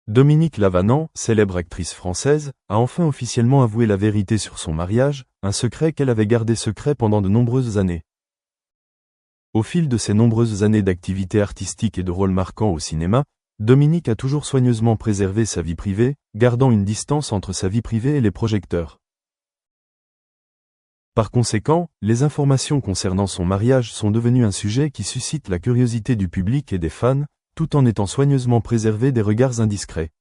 Dominique Lavanant, célèbre actrice française, a enfin officiellement avoué la vérité sur son mariage, un secret qu'elle avait gardé secret pendant de nombreuses années. Au fil de ses nombreuses années d'activité artistique et de rôles marquants au cinéma, Dominique a toujours soigneusement préservé sa vie privée, gardant une distance entre sa vie privée et les projecteurs. Par conséquent, les informations concernant son mariage sont devenues un sujet qui suscite la curiosité du public et des fans, tout en étant soigneusement préservé des regards indiscrets.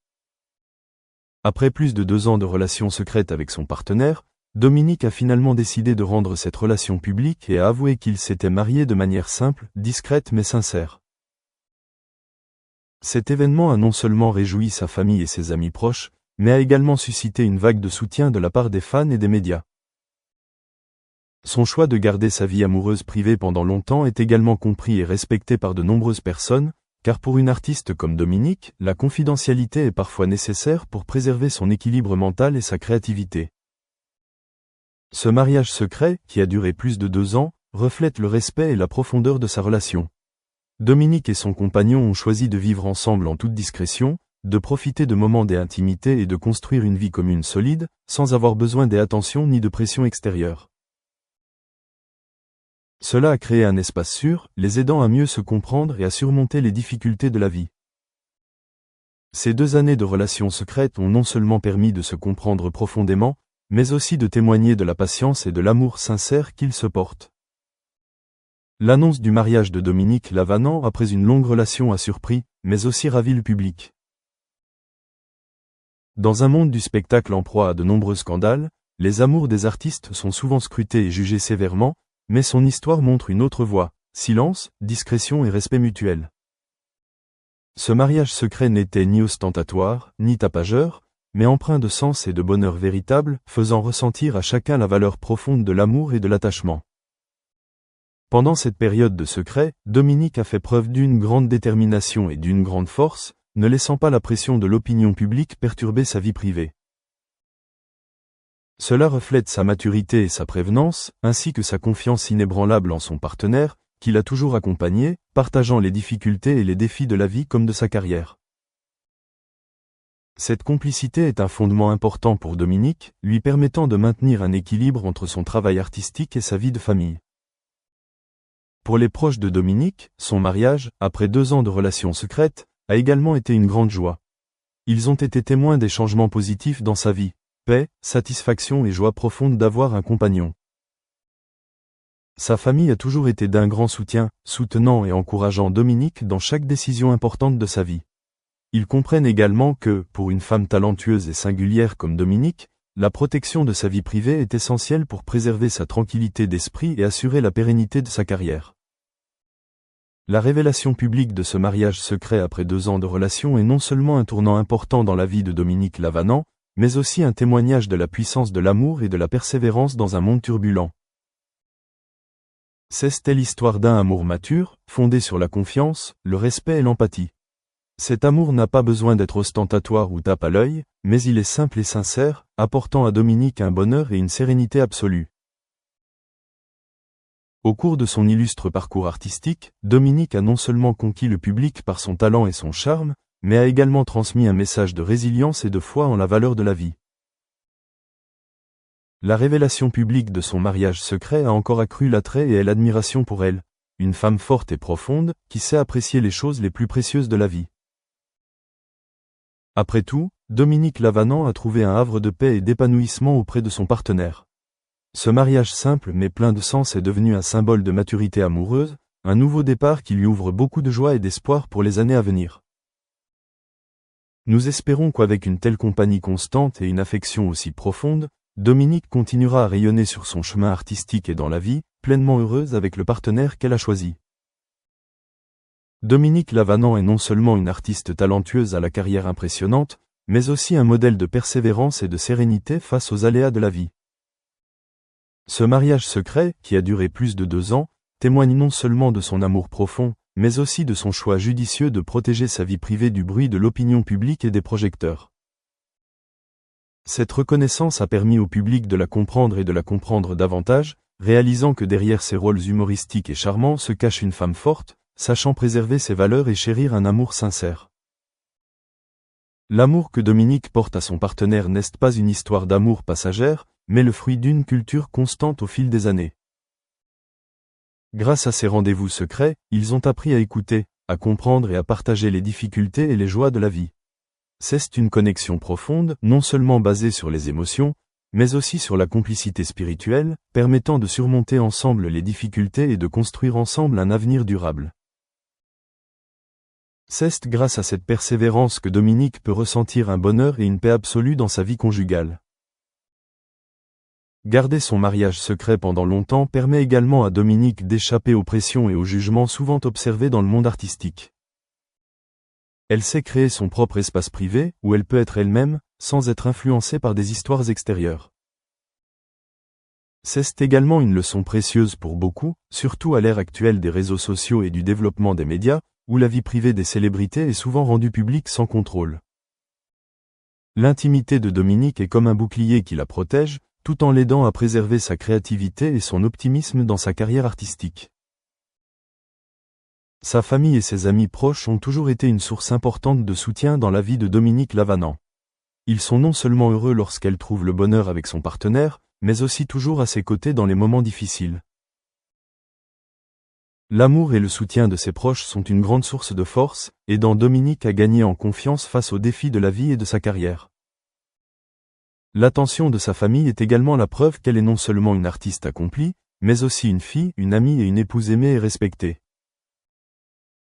Après plus de 2 ans de relation secrète avec son partenaire, Dominique a finalement décidé de rendre cette relation publique et a avoué qu'il s'était marié de manière simple, discrète mais sincère. Cet événement a non seulement réjoui sa famille et ses amis proches, mais a également suscité une vague de soutien de la part des fans et des médias. Son choix de garder sa vie amoureuse privée pendant longtemps est également compris et respecté par de nombreuses personnes, car pour une artiste comme Dominique, la confidentialité est parfois nécessaire pour préserver son équilibre mental et sa créativité. Ce mariage secret, qui a duré plus de 2 ans, reflète le respect et la profondeur de sa relation. Dominique et son compagnon ont choisi de vivre ensemble en toute discrétion, de profiter de moments d'intimité et de construire une vie commune solide, sans avoir besoin d'attention ni de pression extérieure. Cela a créé un espace sûr, les aidant à mieux se comprendre et à surmonter les difficultés de la vie. Ces 2 années de relations secrètes ont non seulement permis de se comprendre profondément, mais aussi de témoigner de la patience et de l'amour sincère qu'ils se portent. L'annonce du mariage de Dominique Lavanant après une longue relation a surpris, mais aussi ravi le public. Dans un monde du spectacle en proie à de nombreux scandales, les amours des artistes sont souvent scrutés et jugés sévèrement, mais son histoire montre une autre voie, silence, discrétion et respect mutuel. Ce mariage secret n'était ni ostentatoire, ni tapageur, mais empreint de sens et de bonheur véritable, faisant ressentir à chacun la valeur profonde de l'amour et de l'attachement. Pendant cette période de secret, Dominique a fait preuve d'une grande détermination et d'une grande force, ne laissant pas la pression de l'opinion publique perturber sa vie privée. Cela reflète sa maturité et sa prévenance, ainsi que sa confiance inébranlable en son partenaire, qui l'a toujours accompagné, partageant les difficultés et les défis de la vie comme de sa carrière. Cette complicité est un fondement important pour Dominique, lui permettant de maintenir un équilibre entre son travail artistique et sa vie de famille. Pour les proches de Dominique, son mariage, après 2 ans de relations secrètes, a également été une grande joie. Ils ont été témoins des changements positifs dans sa vie. Paix, satisfaction et joie profonde d'avoir un compagnon. Sa famille a toujours été d'un grand soutien, soutenant et encourageant Dominique dans chaque décision importante de sa vie. Ils comprennent également que, pour une femme talentueuse et singulière comme Dominique, la protection de sa vie privée est essentielle pour préserver sa tranquillité d'esprit et assurer la pérennité de sa carrière. La révélation publique de ce mariage secret après 2 ans de relation est non seulement un tournant important dans la vie de Dominique Lavanant, mais aussi un témoignage de la puissance de l'amour et de la persévérance dans un monde turbulent. C'est l'histoire d'un amour mature, fondé sur la confiance, le respect et l'empathie. Cet amour n'a pas besoin d'être ostentatoire ou tape à l'œil, mais il est simple et sincère, apportant à Dominique un bonheur et une sérénité absolue. Au cours de son illustre parcours artistique, Dominique a non seulement conquis le public par son talent et son charme, mais a également transmis un message de résilience et de foi en la valeur de la vie. La révélation publique de son mariage secret a encore accru l'attrait et l'admiration pour elle, une femme forte et profonde, qui sait apprécier les choses les plus précieuses de la vie. Après tout, Dominique Lavanant a trouvé un havre de paix et d'épanouissement auprès de son partenaire. Ce mariage simple mais plein de sens est devenu un symbole de maturité amoureuse, un nouveau départ qui lui ouvre beaucoup de joie et d'espoir pour les années à venir. Nous espérons qu'avec une telle compagnie constante et une affection aussi profonde, Dominique continuera à rayonner sur son chemin artistique et dans la vie, pleinement heureuse avec le partenaire qu'elle a choisi. Dominique Lavanant est non seulement une artiste talentueuse à la carrière impressionnante, mais aussi un modèle de persévérance et de sérénité face aux aléas de la vie. Ce mariage secret, qui a duré plus de 2 ans, témoigne non seulement de son amour profond, mais aussi de son choix judicieux de protéger sa vie privée du bruit de l'opinion publique et des projecteurs. Cette reconnaissance a permis au public de la comprendre et de la comprendre davantage, réalisant que derrière ses rôles humoristiques et charmants se cache une femme forte, sachant préserver ses valeurs et chérir un amour sincère. L'amour que Dominique porte à son partenaire n'est pas une histoire d'amour passagère, mais le fruit d'une culture constante au fil des années. Grâce à ces rendez-vous secrets, ils ont appris à écouter, à comprendre et à partager les difficultés et les joies de la vie. C'est une connexion profonde, non seulement basée sur les émotions, mais aussi sur la complicité spirituelle, permettant de surmonter ensemble les difficultés et de construire ensemble un avenir durable. C'est grâce à cette persévérance que Dominique peut ressentir un bonheur et une paix absolue dans sa vie conjugale. Garder son mariage secret pendant longtemps permet également à Dominique d'échapper aux pressions et aux jugements souvent observés dans le monde artistique. Elle sait créer son propre espace privé, où elle peut être elle-même, sans être influencée par des histoires extérieures. C'est également une leçon précieuse pour beaucoup, surtout à l'ère actuelle des réseaux sociaux et du développement des médias, où la vie privée des célébrités est souvent rendue publique sans contrôle. L'intimité de Dominique est comme un bouclier qui la protège, tout en l'aidant à préserver sa créativité et son optimisme dans sa carrière artistique. Sa famille et ses amis proches ont toujours été une source importante de soutien dans la vie de Dominique Lavanant. Ils sont non seulement heureux lorsqu'elle trouve le bonheur avec son partenaire, mais aussi toujours à ses côtés dans les moments difficiles. L'amour et le soutien de ses proches sont une grande source de force, aidant Dominique à gagner en confiance face aux défis de la vie et de sa carrière. L'attention de sa famille est également la preuve qu'elle est non seulement une artiste accomplie, mais aussi une fille, une amie et une épouse aimée et respectée.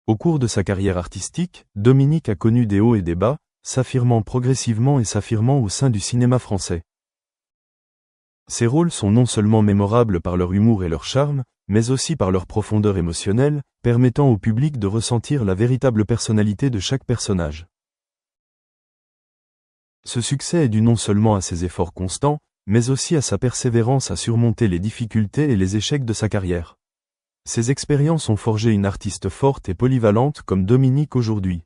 Au cours de sa carrière artistique, Dominique a connu des hauts et des bas, s'affirmant progressivement et s'affirmant au sein du cinéma français. Ses rôles sont non seulement mémorables par leur humour et leur charme, mais aussi par leur profondeur émotionnelle, permettant au public de ressentir la véritable personnalité de chaque personnage. Ce succès est dû non seulement à ses efforts constants, mais aussi à sa persévérance à surmonter les difficultés et les échecs de sa carrière. Ces expériences ont forgé une artiste forte et polyvalente comme Dominique aujourd'hui.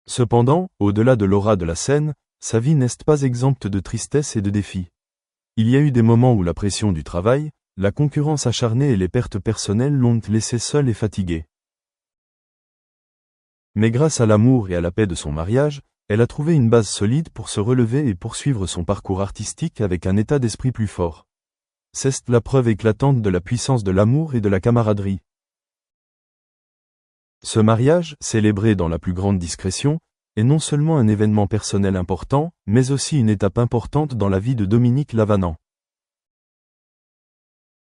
Cependant, au-delà de l'aura de la scène, sa vie n'est pas exempte de tristesse et de défis. Il y a eu des moments où la pression du travail, la concurrence acharnée et les pertes personnelles l'ont laissée seule et fatiguée. Mais grâce à l'amour et à la paix de son mariage, elle a trouvé une base solide pour se relever et poursuivre son parcours artistique avec un état d'esprit plus fort. C'est la preuve éclatante de la puissance de l'amour et de la camaraderie. Ce mariage, célébré dans la plus grande discrétion, est non seulement un événement personnel important, mais aussi une étape importante dans la vie de Dominique Lavanant.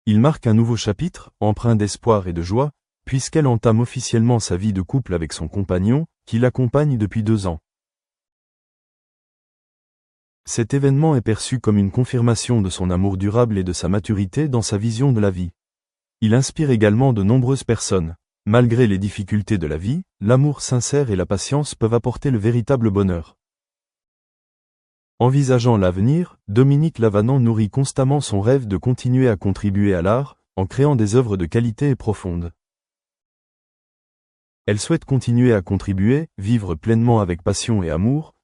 Il marque un nouveau chapitre, empreint d'espoir et de joie, puisqu'elle entame officiellement sa vie de couple avec son compagnon, qui l'accompagne depuis 2 ans. Cet événement est perçu comme une confirmation de son amour durable et de sa maturité dans sa vision de la vie. Il inspire également de nombreuses personnes. Malgré les difficultés de la vie, l'amour sincère et la patience peuvent apporter le véritable bonheur. Envisageant l'avenir, Dominique Lavanant nourrit constamment son rêve de continuer à contribuer à l'art, en créant des œuvres de qualité et profondes. Elle souhaite continuer à contribuer, vivre pleinement avec passion et amour,